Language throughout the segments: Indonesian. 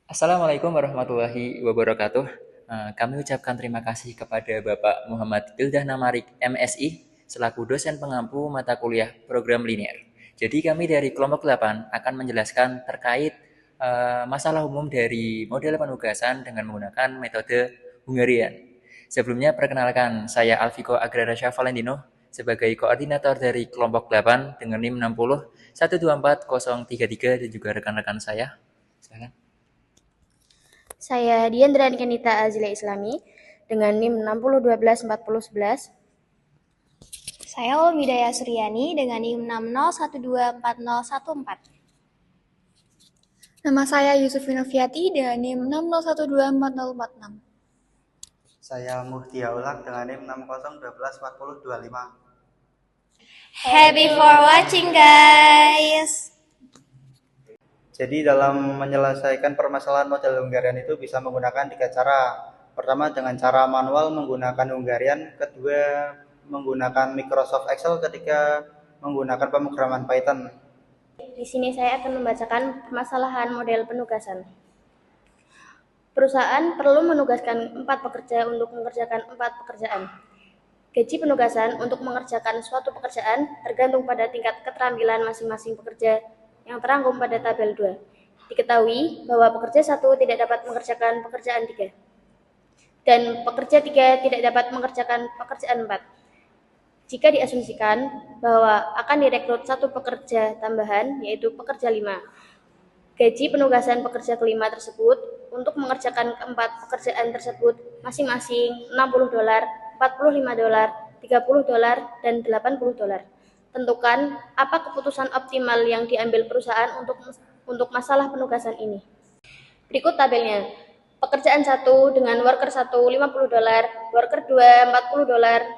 Assalamualaikum warahmatullahi wabarakatuh. Kami ucapkan terima kasih kepada Bapak Muhammad Ildah Namarik, MSI, selaku dosen pengampu mata kuliah program linear. Jadi kami dari kelompok 8 akan menjelaskan terkait masalah umum dari model penugasan dengan menggunakan metode Hungarian. Sebelumnya perkenalkan, saya Alviko Agrarasya Valentino sebagai koordinator dari kelompok 8 dengan NIM 60 124033 dan juga rekan-rekan saya. Silakan. Saya Diandra Kanita Azila Islami dengan NIM 60124011. Saya Ulmidaya Suryani dengan NIM 60124014. Nama saya Yusuf Noviati dengan NIM 60124046. Saya Muhtia Ulak dengan NIM 60124025. Happy for watching, guys. Jadi dalam menyelesaikan permasalahan model Hungarian itu bisa menggunakan 3 cara. Pertama dengan cara manual menggunakan Hungarian, kedua menggunakan Microsoft Excel, ketiga menggunakan pemrograman Python. Di sini saya akan membacakan permasalahan model penugasan. Perusahaan perlu menugaskan 4 pekerja untuk mengerjakan 4 pekerjaan. Gaji penugasan untuk mengerjakan suatu pekerjaan tergantung pada tingkat keterampilan masing-masing pekerja yang terangkum pada tabel 2. Diketahui bahwa pekerja 1 tidak dapat mengerjakan pekerjaan 3 dan pekerja 3 tidak dapat mengerjakan pekerjaan 4. Jika diasumsikan bahwa akan direkrut 1 pekerja tambahan, yaitu pekerja 5, gaji penugasan pekerja kelima tersebut untuk mengerjakan keempat pekerjaan tersebut masing-masing $60, $45, $30, dan $80. Tentukan apa keputusan optimal yang diambil perusahaan untuk masalah penugasan ini. Berikut tabelnya. Pekerjaan 1 dengan worker 1 $50, worker 2 $40,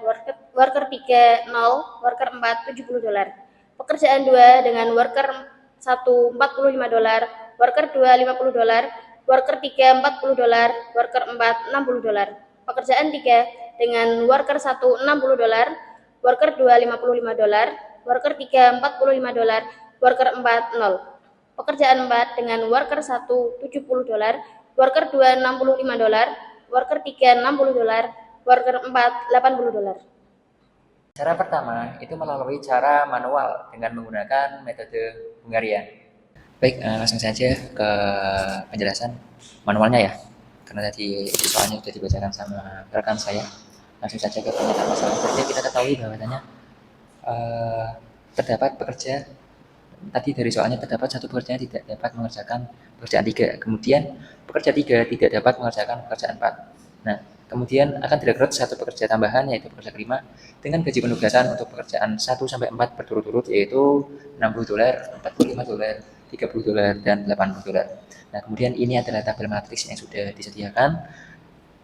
worker 3 0, worker 4 $70. Pekerjaan 2 dengan worker 1 $45, worker 2 $50, worker 3 $40, worker 4 $60. Pekerjaan 3 dengan worker 1 $60, worker 2 $55, worker 3 $45, worker 4 0. Pekerjaan 4 dengan worker 1 $70, worker 2 $65, worker 3 $60, worker 4 $80. Cara pertama itu melalui cara manual dengan menggunakan metode Hungarian. Baik, langsung saja ke penjelasan manualnya ya. Karena tadi soalnya sudah dibacakan sama rekan saya. Langsung saja ke pernyataan masalah. Jadi kita ketahui bahwasanya terdapat pekerja tadi dari soalnya terdapat 1 pekerja yang tidak dapat mengerjakan pekerjaan 3. Kemudian pekerja 3 tidak dapat mengerjakan pekerjaan 4. Nah, kemudian akan direkrut 1 pekerja tambahan yaitu pekerja kelima dengan gaji penugasan untuk pekerjaan 1 sampai 4 berturut-turut yaitu $60, $45, $30, dan $80. Nah, kemudian ini adalah tabel matriks yang sudah disediakan.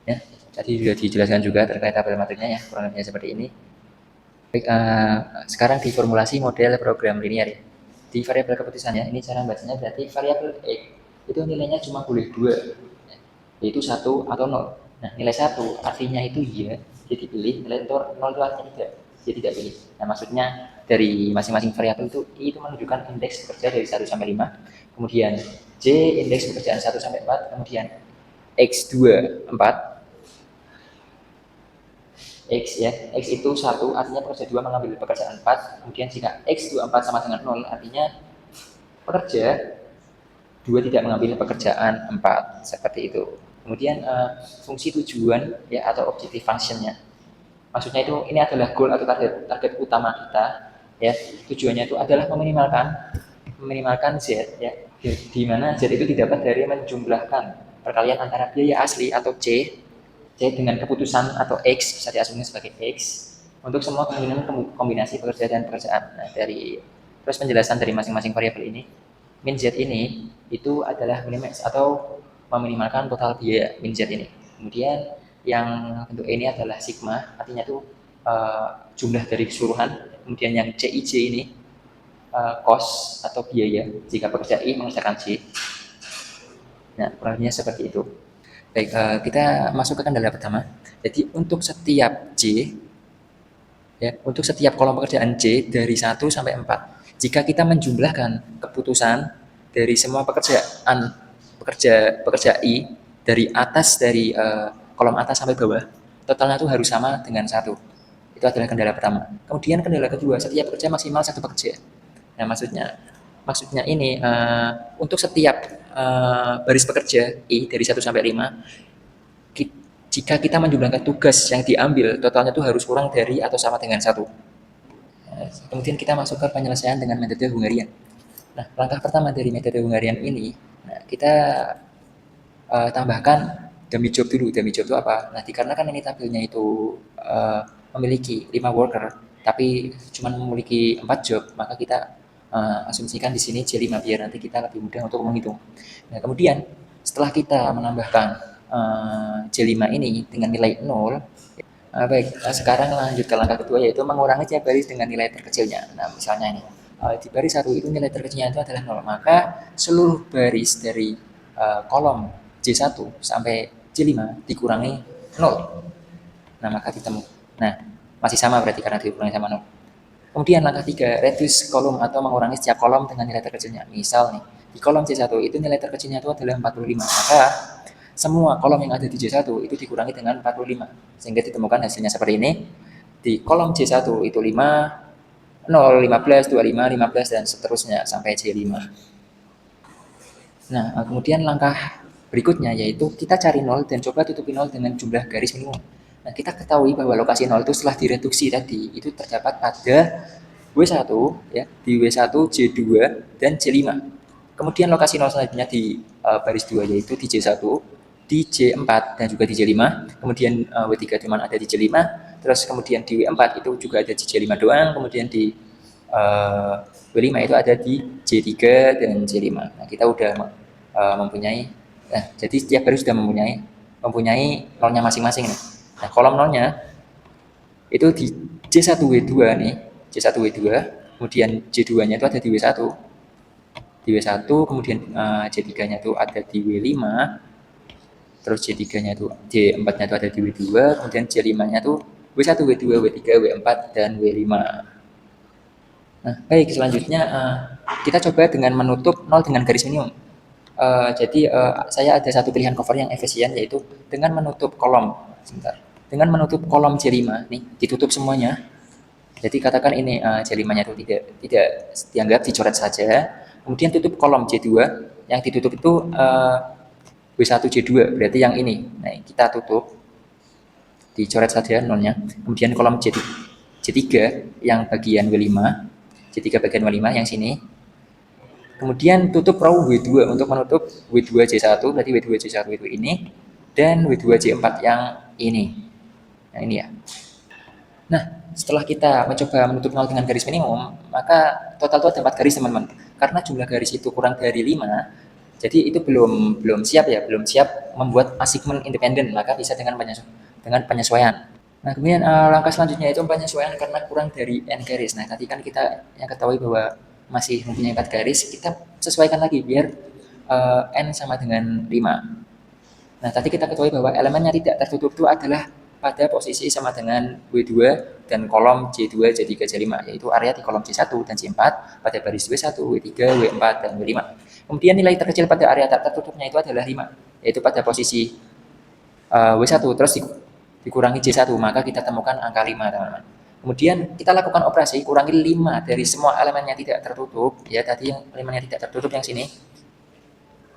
Ya, tadi sudah dijelaskan juga terkait tabel matriksnya ya, kurang lebihnya seperti ini. Baik, sekarang diformulasi model program linear ya. Di variabel keputusannya, ini cara bacanya berarti variabel X itu nilainya cuma boleh 2, yaitu 1 atau 0. Nah, nilai 1 artinya itu iya, dia dipilih, nilai 0 itu artinya tidak, dia tidak pilih. Nah, maksudnya dari masing-masing variabel itu menunjukkan indeks pekerja dari 1 sampai 5, kemudian J indeks pekerjaan 1 sampai 4, kemudian X2 4, X ya, X itu 1 artinya pekerja 2 mengambil pekerjaan 4, kemudian jika X24 sama dengan 0 artinya pekerja 2 tidak mengambil pekerjaan 4, seperti itu. Kemudian fungsi tujuan ya atau objective functionnya, maksudnya itu ini adalah goal atau target utama kita ya. Tujuannya itu adalah meminimalkan Z ya, di mana Z itu didapat dari menjumlahkan perkalian antara biaya asli atau C dengan keputusan atau X, bisa diasumsikan sebagai X untuk semua kombinasi pekerja dan pekerjaan. Nah, terus penjelasan dari masing-masing variabel ini, min Z ini itu adalah minimax atau meminimalkan total biaya min Z ini. Kemudian yang bentuk ini adalah sigma, artinya itu jumlah dari keseluruhan. Kemudian yang CIJ ini cost atau biaya jika pekerja I mengerjakan J. Nah, kurang lebihnya seperti itu. Baik, kita masuk ke kendala pertama. Jadi untuk setiap J, ya, untuk setiap kolom pekerjaan J dari 1 sampai 4, jika kita menjumlahkan keputusan dari semua pekerjaan pekerja I dari atas, dari kolom atas sampai bawah, totalnya itu harus sama dengan 1. Itu adalah kendala pertama. Kemudian kendala kedua, setiap pekerja maksimal 1 pekerja. Nah, maksudnya ini untuk setiap baris pekerja I dari 1 sampai 5, jika kita menjumlahkan tugas yang diambil, totalnya itu harus kurang dari atau sama dengan 1. Kemudian kita masuk ke penyelesaian dengan metode Hungarian. Nah, langkah pertama dari metode Hungarian ini, kita tambahkan dummy job dulu. Dummy job itu apa? Nah, dikarenakan ini tabelnya itu memiliki 5 worker, tapi cuma memiliki 4 job, maka kita asumsikan di sini J5 biar nanti kita lebih mudah untuk menghitung. Nah, kemudian setelah kita menambahkan J5 ini dengan nilai 0, baik, sekarang lanjut ke langkah kedua, yaitu mengurangi tiap baris dengan nilai terkecilnya. Nah, misalnya ini, di baris 1 itu nilai terkecilnya itu adalah 0, maka seluruh baris dari kolom J1 sampai J5 dikurangi 0. Nah, maka ditemu. Nah, masih sama berarti karena dikurangi sama 0. Kemudian langkah 3, reduce kolom atau mengurangi setiap kolom dengan nilai terkecilnya. Misal nih, di kolom J1 itu nilai terkecilnya itu adalah 45, maka semua kolom yang ada di J1 itu dikurangi dengan 45, sehingga ditemukan hasilnya seperti ini. Di kolom J1 itu 5, 0, 15, 25, 15, dan seterusnya sampai J5. Nah, kemudian langkah berikutnya yaitu kita cari 0 dan coba tutupi 0 dengan jumlah garis minimum. Nah, kita ketahui bahwa lokasi 0 itu setelah direduksi tadi, itu terdapat pada W1, ya, di W1, J2, dan J5. Kemudian lokasi 0 selanjutnya di baris 2, yaitu di J1, di J4, dan juga di J5. Kemudian W3 cuma ada di J5, terus kemudian di W4 itu juga ada di J5 doang, kemudian di W5 itu ada di J3 dan J5. Nah, kita udah mempunyai, jadi setiap baris sudah mempunyai nolnya masing-masing nih. Nah, kolom nolnya itu di J1W2 nih, J1W2, kemudian J2-nya itu ada di W1, kemudian J3-nya itu ada di W5, terus J3-nya itu, J4-nya itu ada di W2, kemudian J5-nya itu W1, W2, W3, W4, dan W5. Nah, baik, selanjutnya kita coba dengan menutup 0 dengan garis minimum. Jadi saya ada satu pilihan cover yang efisien, yaitu dengan menutup kolom, dengan menutup kolom J5 nih, ditutup semuanya. Jadi katakan ini J5-nya itu tidak dianggap, dicoret saja. Kemudian tutup kolom J2, yang ditutup itu W1 J2, berarti yang ini. Nah, kita tutup, dicoret saja nolnya. Kemudian kolom J3 yang bagian W5, J3 bagian W5 yang sini. Kemudian tutup row W2 untuk menutup W2 J1, berarti W2 J1 itu ini, dan W2 J4 yang ini. Nah, ini ya. Nah, setelah kita mencoba menutup 0 dengan garis minimum, maka total itu ada 4 garis, teman-teman. Karena jumlah garis itu kurang dari 5, jadi itu belum siap membuat assignment independen, maka bisa dengan penyesuaian. Nah, kemudian langkah selanjutnya itu penyesuaian karena kurang dari n garis. Nah, tadi kan kita yang ketahui bahwa masih mempunyai 4 garis, kita sesuaikan lagi biar n sama dengan 5. Nah, tadi kita ketahui bahwa elemen yang tidak tertutup itu adalah pada posisi sama dengan W2 dan kolom J2, J3, J5, yaitu area di kolom J1 dan J4 pada baris W1, W3, W4, dan W5. Kemudian nilai terkecil pada area tak tertutupnya itu adalah 5, yaitu pada posisi W1, terus dikurangi J1, maka kita temukan angka 5, teman-teman. Kemudian kita lakukan operasi kurangi 5 dari semua elemen yang tidak tertutup, ya tadi yang elemen yang tidak tertutup yang sini,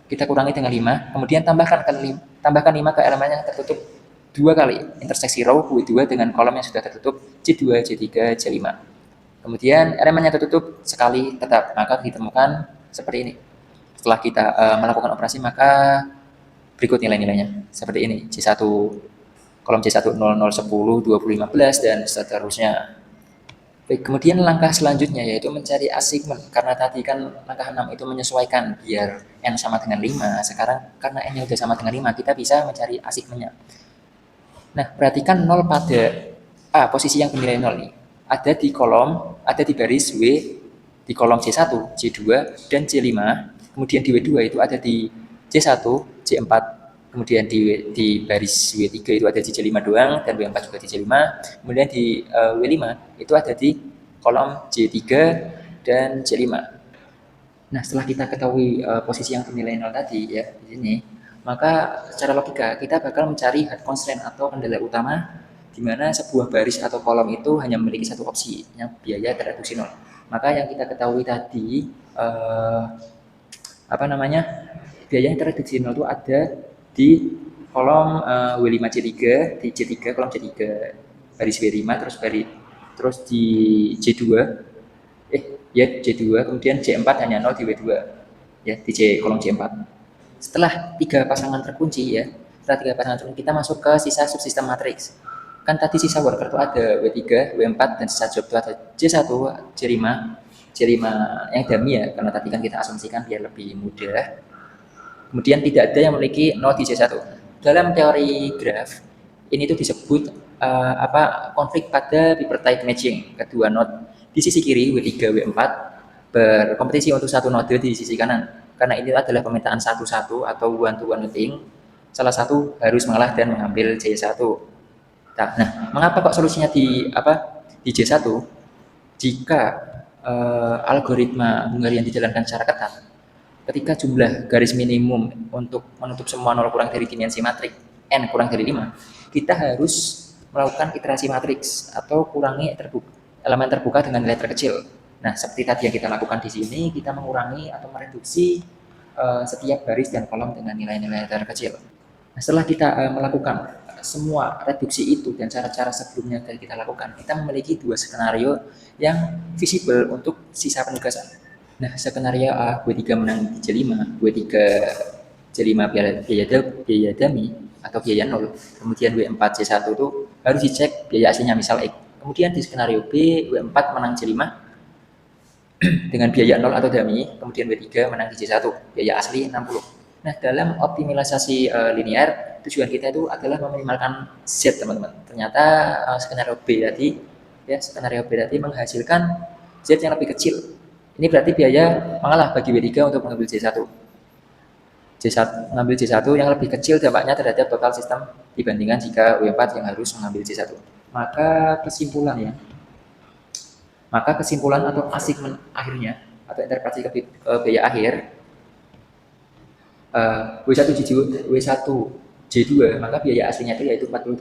kita kurangi dengan 5, kemudian tambahkan 5 ke elemen yang tertutup 2 kali, interseksi row W2 dengan kolom yang sudah tertutup J2, J3, J5. Kemudian elemen yang tertutup sekali tetap, maka ditemukan seperti ini. Setelah kita melakukan operasi, maka berikut nilai-nilainya seperti ini: J1, kolom J1 0, 0, 10, 20, 15, dan seterusnya. Baik, kemudian langkah selanjutnya yaitu mencari assignment. Karena tadi kan langkah 6 itu menyesuaikan biar n sama dengan 5. Sekarang karena n-nya sudah sama dengan 5, kita bisa mencari assignment-nya. Nah, perhatikan 0 pada posisi yang bernilai 0 nih. Ada di baris W, di kolom J1, J2, dan J5. Kemudian di W2 itu ada di J1, J4. Kemudian di baris W3 itu ada di J5 doang, dan W4 juga di J5. Kemudian di W5 itu ada di kolom J3 dan J5. Nah, setelah kita ketahui posisi yang bernilai 0 tadi ya di sini, maka secara logika kita bakal mencari hard constraint atau kendala utama di mana sebuah baris atau kolom itu hanya memiliki satu opsi yang biaya tereduksi 0. Maka yang kita ketahui tadi apa namanya? Biaya tereduksi 0 itu ada di kolom W5C3, di C3 kolom C3 baris W5 terus di J2 ya C2, kemudian C4 hanya 0 di W2 ya di kolom C4. Setelah tiga pasangan terkunci ya, setelah tiga pasangan terkunci kita masuk ke sisa subsistem matriks. Kan tadi sisa worker itu ada W3, W4 dan sisa job itu ada J1, J5, J5 yang dummy ya, karena tadi kan kita asumsikan biar lebih mudah. Kemudian tidak ada yang memiliki 0 di J1. Dalam teori graf, ini tuh disebut konflik pada bipartite matching. Kedua node di sisi kiri W3, W4 berkompetisi untuk satu node di sisi kanan. Karena ini adalah pemetaan satu-satu atau one-to-one routing. Salah satu harus mengalah dan mengambil J1. Nah, mengapa kok solusinya di J1? Jika algoritma Hungarian dijalankan secara ketat, ketika jumlah garis minimum untuk menutup semua 0 kurang dari dimensi matrik n kurang dari 5, kita harus melakukan iterasi matriks atau kurangi elemen terbuka dengan nilai terkecil. Nah, seperti tadi yang kita lakukan di sini, kita mengurangi atau mereduksi setiap baris dan kolom dengan nilai-nilai terkecil. Nah, setelah kita melakukan semua reduksi itu dan cara-cara sebelumnya yang kita lakukan, kita memiliki dua skenario yang visible untuk sisa penugasan. Nah, skenario A, W3 menang di J5, W3 J5 biaya dummy atau biaya 0, kemudian W4 J1 itu harus dicek biaya aslinya misal X. Kemudian di skenario B, W4 menang J5 dengan biaya 0 atau dummy, kemudian W3 menang di J1, biaya asli 60. Nah, dalam optimalisasi linear, tujuan kita itu adalah meminimalkan Z, teman-teman. Ternyata skenario B tadi menghasilkan Z yang lebih kecil. Ini berarti biaya mengalah bagi W3 untuk mengambil J1. Mengambil J1 yang lebih kecil dampaknya terhadap total sistem dibandingkan jika W4 yang harus mengambil J1. Maka kesimpulan atau assignment akhirnya atau interpretasi ke biaya akhir W1 J2, maka biaya aslinya itu yaitu $40,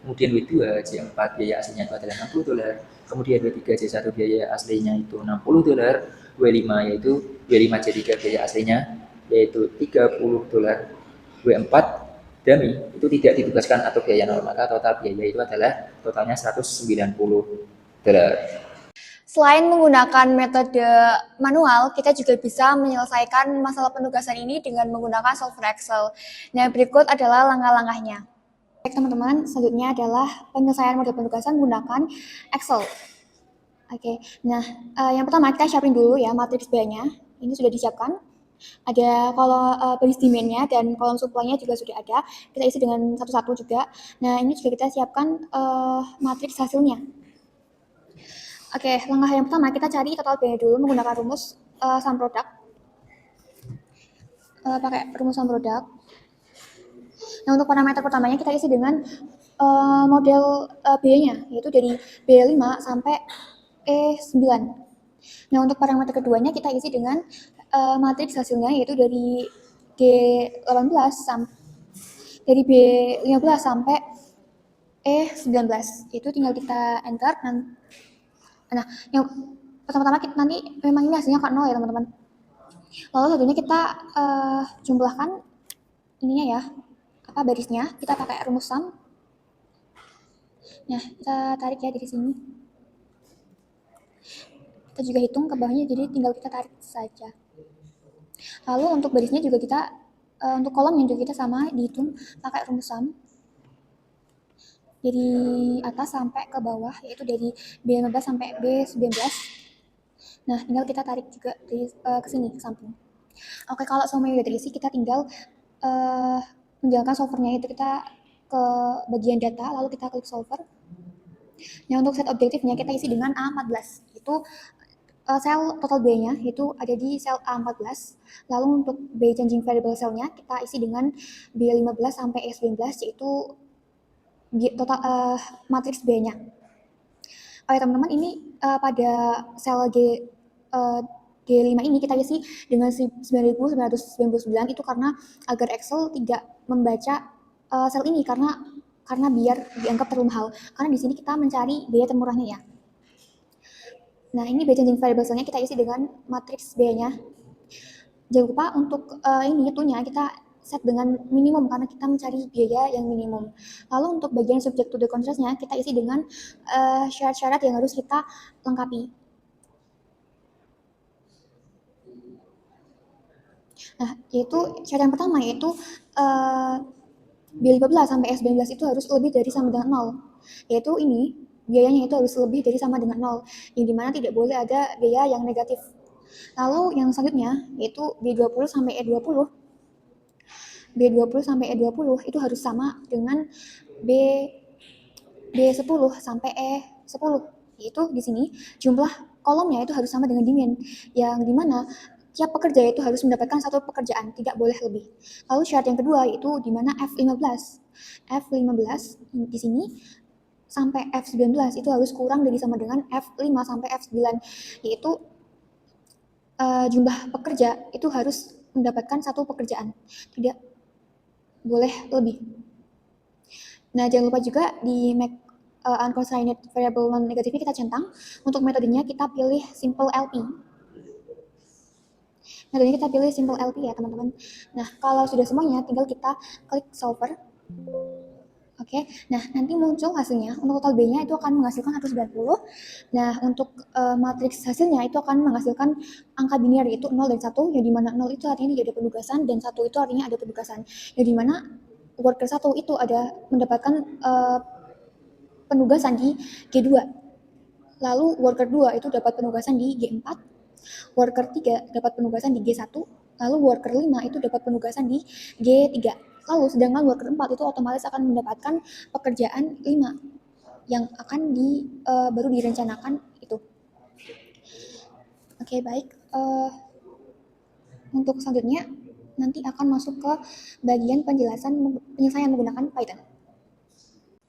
kemudian W2 J4 biaya aslinya itu adalah $60, kemudian W3 J1 biaya aslinya itu $60, W5 yaitu W5 J3 biaya aslinya yaitu $30, W4 dummy itu tidak ditugaskan atau biaya 0, maka total biaya itu adalah totalnya $190. Selain menggunakan metode manual, kita juga bisa menyelesaikan masalah penugasan ini dengan menggunakan software Excel. Nah, berikut adalah langkah-langkahnya. Baik teman-teman, selanjutnya adalah penyelesaian model penugasan menggunakan Excel. Oke, nah yang pertama kita siapin dulu ya matriks B-nya. Ini sudah disiapkan. Ada kolom baris demand-nya dan kolom supply-nya juga sudah ada. Kita isi dengan satu-satu juga. Nah, ini juga kita siapkan matriks hasilnya. Oke, langkah yang pertama kita cari total biaya dulu menggunakan rumus sum product. Pakai rumus sum product. Nah, untuk parameter pertamanya kita isi dengan model biayanya, yaitu dari B5 sampai E9. Nah, untuk parameter keduanya kita isi dengan matriks hasilnya, yaitu dari D18 dari B15 sampai E19. Itu tinggal kita enter. Nah, yang pertama-tama kita nanti memang ini hasilnya kok 0 ya teman-teman. Lalu selanjutnya kita jumlahkan ininya ya, barisnya. Kita pakai rumus sum. Nah, kita tarik ya dari sini. Kita juga hitung ke bawahnya, jadi tinggal kita tarik saja. Lalu untuk barisnya juga kita, untuk kolomnya juga kita sama dihitung pakai rumus sum. Dari atas sampai ke bawah, yaitu dari B15 sampai B19. Nah, tinggal kita tarik juga dari ke sini, ke samping. Oke, kalau semuanya udah terisi, kita tinggal menjalankan solvernya, yaitu kita ke bagian data, lalu kita klik solver. Nah, untuk set objektifnya kita isi dengan A14. Itu sel total B-nya, yaitu ada di sel A14. Lalu untuk B changing variable cell-nya, kita isi dengan B15 sampai E19, yaitu total matriks B-nya. Oke teman-teman, ini pada sel G G5 ini kita isi dengan 9.999 itu karena agar Excel tidak membaca sel ini karena biar dianggap terlalu mahal. Karena di sini kita mencari biaya termurahnya ya. Nah, ini biaya changing variable cell-nya kita isi dengan matriks biayanya. Jangan lupa untuk ini itunya kita set dengan minimum karena kita mencari biaya yang minimum. Lalu untuk bagian subject to the contrast-nya kita isi dengan syarat-syarat yang harus kita lengkapi. Nah, yaitu syarat yang pertama yaitu B15 sampai S19 itu harus lebih dari sama dengan 0. Yaitu ini, biayanya itu harus lebih dari sama dengan 0, yang dimana tidak boleh ada biaya yang negatif. Lalu yang selanjutnya yaitu B20 sampai E20. B20 sampai E20 itu harus sama dengan B10 sampai E10. Yaitu di sini jumlah kolomnya itu harus sama dengan demand, yang dimana tiap pekerja itu harus mendapatkan satu pekerjaan, tidak boleh lebih. Lalu syarat yang kedua yaitu di mana F15 di sini sampai F19 itu harus kurang dari sama dengan F5 sampai F9, yaitu jumlah pekerja itu harus mendapatkan satu pekerjaan, tidak boleh lebih. Nah, jangan lupa juga di make unconstrained variable non-negatifnya kita centang. Untuk metodenya kita pilih simple LP. Metodenya kita pilih simple LP ya teman-teman. Nah, kalau sudah semuanya tinggal kita klik solver. Oke, nah nanti muncul hasilnya. Untuk total B-nya itu akan menghasilkan 190. Nah, untuk matriks hasilnya itu akan menghasilkan angka biner yaitu 0 dan 1, yang dimana 0 itu artinya tidak ada penugasan dan 1 itu artinya ada penugasan. Yang dimana worker 1 itu ada mendapatkan penugasan di G2. Lalu worker 2 itu dapat penugasan di G4. Worker 3 dapat penugasan di G1. Lalu worker 5 itu dapat penugasan di G3. Lalu sedangkan worker 4 itu otomatis akan mendapatkan pekerjaan 5 yang akan baru direncanakan itu. Oke, baik. Untuk selanjutnya nanti akan masuk ke bagian penyelesaian menggunakan Python.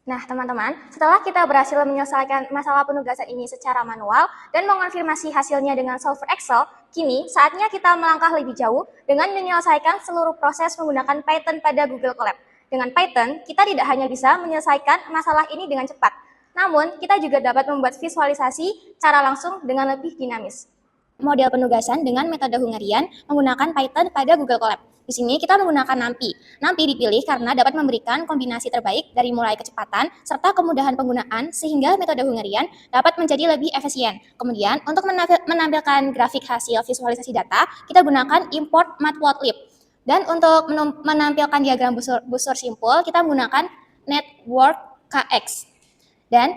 Nah, teman-teman, setelah kita berhasil menyelesaikan masalah penugasan ini secara manual dan mengonfirmasi hasilnya dengan solver Excel, kini saatnya kita melangkah lebih jauh dengan menyelesaikan seluruh proses menggunakan Python pada Google Colab. Dengan Python, kita tidak hanya bisa menyelesaikan masalah ini dengan cepat, namun kita juga dapat membuat visualisasi secara langsung dengan lebih dinamis. Model penugasan dengan metode Hungarian menggunakan Python pada Google Colab. Di sini kita menggunakan NumPy. NumPy dipilih karena dapat memberikan kombinasi terbaik dari mulai kecepatan serta kemudahan penggunaan sehingga metode Hungarian dapat menjadi lebih efisien. Kemudian untuk menampilkan grafik hasil visualisasi data, kita gunakan import matplotlib. Dan untuk menampilkan diagram busur simpul, kita menggunakan network.kx. Dan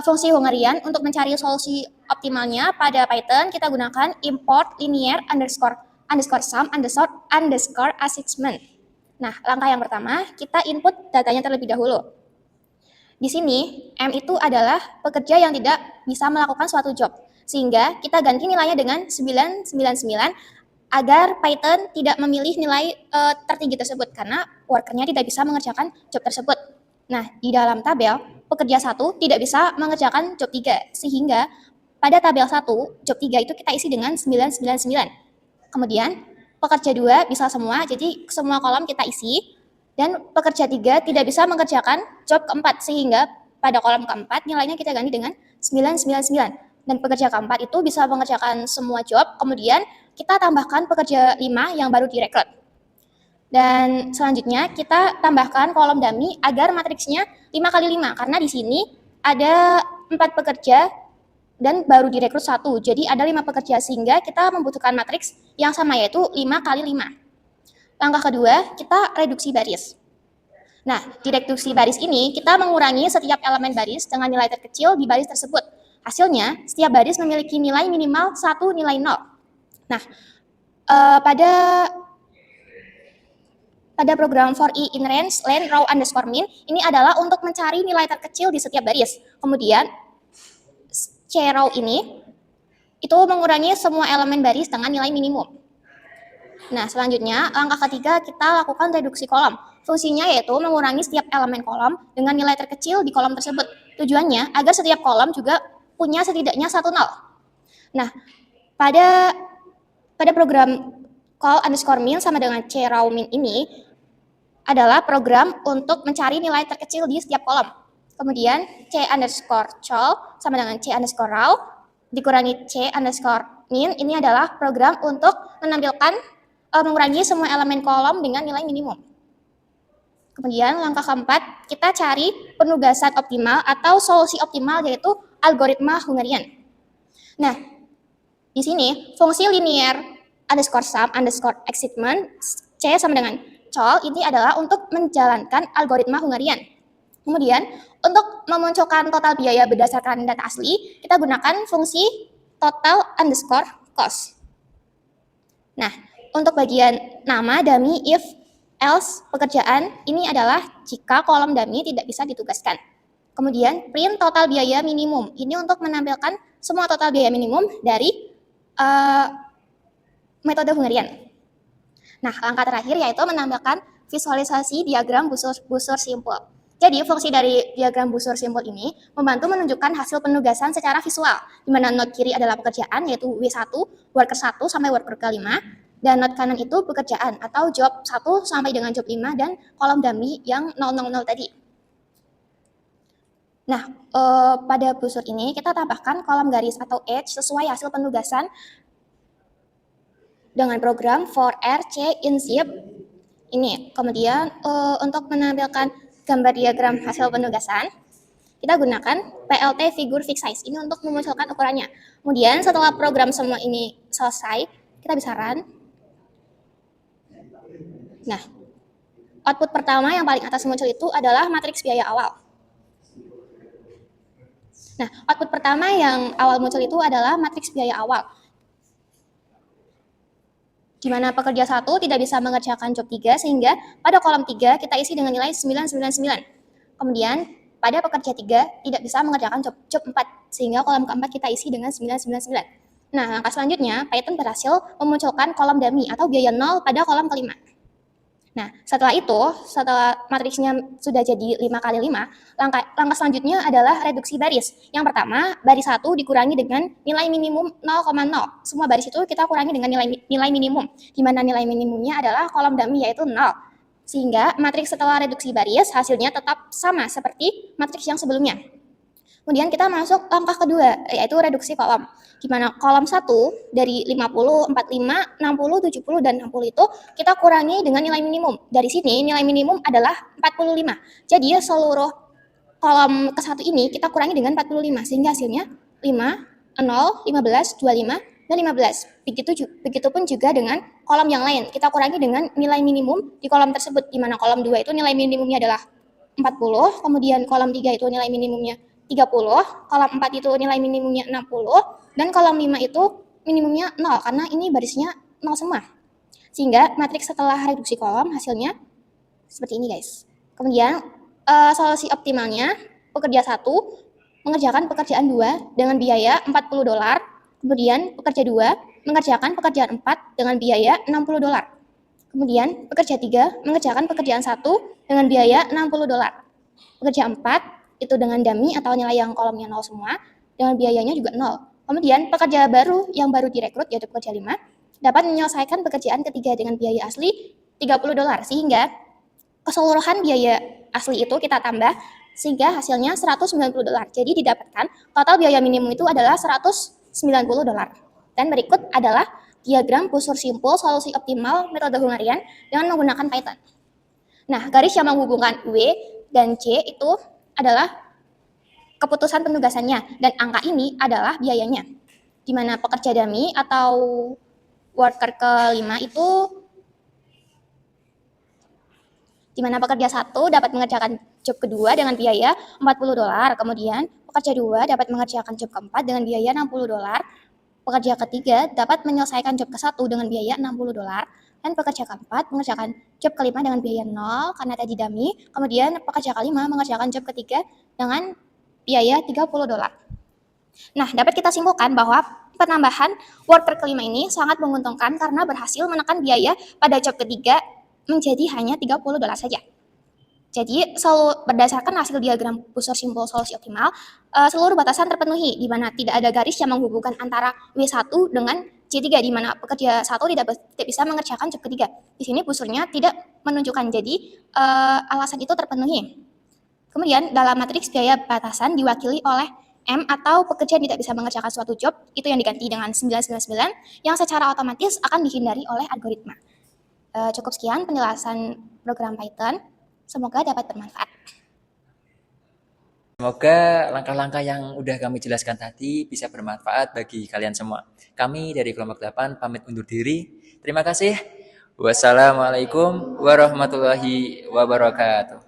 fungsi Hungarian untuk mencari solusi optimalnya pada Python, kita gunakan import linear underscore sum underscore assessment. Nah, langkah yang pertama, kita input datanya terlebih dahulu. Di sini, M itu adalah pekerja yang tidak bisa melakukan suatu job, sehingga kita ganti nilainya dengan 999 agar Python tidak memilih nilai tertinggi tersebut, karena workernya tidak bisa mengerjakan job tersebut. Nah, di dalam tabel, pekerja 1 tidak bisa mengerjakan job 3, sehingga pada tabel 1, job 3 itu kita isi dengan 999. Kemudian pekerja 2 bisa semua, jadi semua kolom kita isi. Dan pekerja 3 tidak bisa mengerjakan job keempat, sehingga pada kolom keempat nilainya kita ganti dengan 999. Dan pekerja keempat itu bisa mengerjakan semua job, kemudian kita tambahkan pekerja 5 yang baru direkrut. Dan selanjutnya kita tambahkan kolom dummy agar matriksnya 5x5, karena di sini ada 4 pekerja dan baru direkrut 1, jadi ada 5 pekerja, sehingga kita membutuhkan matriks yang sama yaitu 5x5. Langkah kedua, kita reduksi baris. Nah, di reduksi baris ini kita mengurangi setiap elemen baris dengan nilai terkecil di baris tersebut. Hasilnya, setiap baris memiliki nilai minimal 1 nilai 0. Nah, pada program for i in range len row underscore min, ini adalah untuk mencari nilai terkecil di setiap baris. Kemudian C-row ini itu mengurangi semua elemen baris dengan nilai minimum. Nah, selanjutnya langkah ketiga kita lakukan reduksi kolom. Fungsinya yaitu mengurangi setiap elemen kolom dengan nilai terkecil di kolom tersebut. Tujuannya agar setiap kolom juga punya setidaknya 1 nol. Nah, pada pada program call underscore min sama dengan c raw min ini adalah program untuk mencari nilai terkecil di setiap kolom. Kemudian c underscore call sama dengan c underscore raw dikurangi c underscore min ini adalah program untuk menampilkan mengurangi semua elemen kolom dengan nilai minimum. Kemudian langkah keempat, kita cari penugasan optimal atau solusi optimal yaitu algoritma Hungarian. Nah, di sini fungsi linear underscore sum underscore excitement C sama dengan col ini adalah untuk menjalankan algoritma Hungarian. Kemudian untuk memunculkan total biaya berdasarkan data asli, kita gunakan fungsi total underscore cost. Nah, untuk bagian nama dummy if else pekerjaan ini adalah jika kolom dummy tidak bisa ditugaskan. Kemudian print total biaya minimum ini untuk menampilkan semua total biaya minimum dari metode Hungarian. Nah, langkah terakhir yaitu menampilkan visualisasi diagram busur simpul. Jadi, fungsi dari diagram busur simpul ini membantu menunjukkan hasil penugasan secara visual, di mana not kiri adalah pekerjaan yaitu W1, worker 1 sampai worker ke-5, dan not kanan itu pekerjaan atau job 1 sampai dengan job 5 dan kolom dummy yang 000 tadi. Nah, pada busur ini kita tambahkan kolom garis atau edge sesuai hasil penugasan dengan program for rc inzip ini. Kemudian untuk menampilkan gambar diagram hasil penugasan, kita gunakan PLT figure fixed size ini untuk memunculkan ukurannya. Kemudian setelah program semua ini selesai, kita bisa run. Nah, output pertama yang paling atas muncul itu adalah matriks biaya awal. Nah, output pertama yang awal muncul itu adalah matriks biaya awal, di mana pekerja 1 tidak bisa mengerjakan job 3 sehingga pada kolom 3 kita isi dengan nilai 999. Kemudian pada pekerja 3 tidak bisa mengerjakan job 4 sehingga kolom keempat kita isi dengan 999. Nah, langkah selanjutnya Python berhasil memunculkan kolom dummy atau biaya 0 pada kolom kelima. Nah, setelah matriksnya sudah jadi 5 kali 5, langkah selanjutnya adalah reduksi baris. Yang pertama, baris 1 dikurangi dengan nilai minimum 0,0. Semua baris itu kita kurangi dengan nilai minimum, di mana nilai minimumnya adalah kolom dummy yaitu 0. Sehingga matriks setelah reduksi baris hasilnya tetap sama seperti matriks yang sebelumnya. Kemudian kita masuk langkah kedua, yaitu reduksi kolom. Di mana kolom 1 dari 50, 45, 60, 70, dan 60 itu kita kurangi dengan nilai minimum. Dari sini nilai minimum adalah 45. Jadi seluruh kolom ke-1 ini kita kurangi dengan 45, sehingga hasilnya 5, 0, 15, 25, dan 15. Begitupun juga dengan kolom yang lain. Kita kurangi dengan nilai minimum di kolom tersebut, di mana kolom 2 itu nilai minimumnya adalah 40, kemudian kolom 3 itu nilai minimumnya 30, kolom 4 itu nilai minimumnya 60, dan kolom 5 itu minimumnya 0, karena ini barisnya 0 semua. Sehingga matriks setelah reduksi kolom hasilnya seperti ini, guys. Kemudian solusi optimalnya, pekerja 1 mengerjakan pekerjaan 2 dengan biaya $40, kemudian pekerja 2 mengerjakan pekerjaan 4 dengan biaya $60. Kemudian pekerja 3 mengerjakan pekerjaan 1 dengan biaya $60. Pekerja 4 itu dengan dummy atau nilai yang kolomnya 0 semua, dengan biayanya juga 0. Kemudian pekerja baru yang baru direkrut yaitu pekerja 5 dapat menyelesaikan pekerjaan ketiga dengan biaya asli $30, sehingga keseluruhan biaya asli itu kita tambah sehingga hasilnya $190. Jadi didapatkan total biaya minimum itu adalah $190. Dan berikut adalah diagram busur simpul solusi optimal metode Hungarian dengan menggunakan Python. Nah, garis yang menghubungkan W dan C itu adalah keputusan penugasannya, dan angka ini adalah biayanya, di mana pekerja dummy atau worker ke-5 itu, di mana pekerja 1 dapat mengerjakan job kedua dengan biaya $40, kemudian pekerja 2 dapat mengerjakan job keempat dengan biaya $60, pekerja ketiga dapat menyelesaikan job ke-1 dengan biaya $60, dan pekerja keempat mengerjakan job kelima dengan biaya 0 karena tadi dummy, kemudian pekerja kelima mengerjakan job ketiga dengan biaya $30. Nah, dapat kita simpulkan bahwa penambahan worker kelima ini sangat menguntungkan karena berhasil menekan biaya pada job ketiga menjadi hanya $30 saja. Jadi, berdasarkan hasil diagram busur simpul solusi optimal, seluruh batasan terpenuhi, di mana tidak ada garis yang menghubungkan antara W1 dengan C3 di mana pekerja satu tidak bisa mengerjakan job ketiga. Di sini busurnya tidak menunjukkan, jadi alasan itu terpenuhi. Kemudian dalam matriks biaya batasan diwakili oleh M atau pekerja yang tidak bisa mengerjakan suatu job, itu yang diganti dengan 999 yang secara otomatis akan dihindari oleh algoritma. Cukup sekian penjelasan program Python. Semoga dapat bermanfaat. Semoga langkah-langkah yang udah kami jelaskan tadi bisa bermanfaat bagi kalian semua. Kami dari kelompok 8 pamit undur diri. Terima kasih. Wassalamualaikum warahmatullahi wabarakatuh.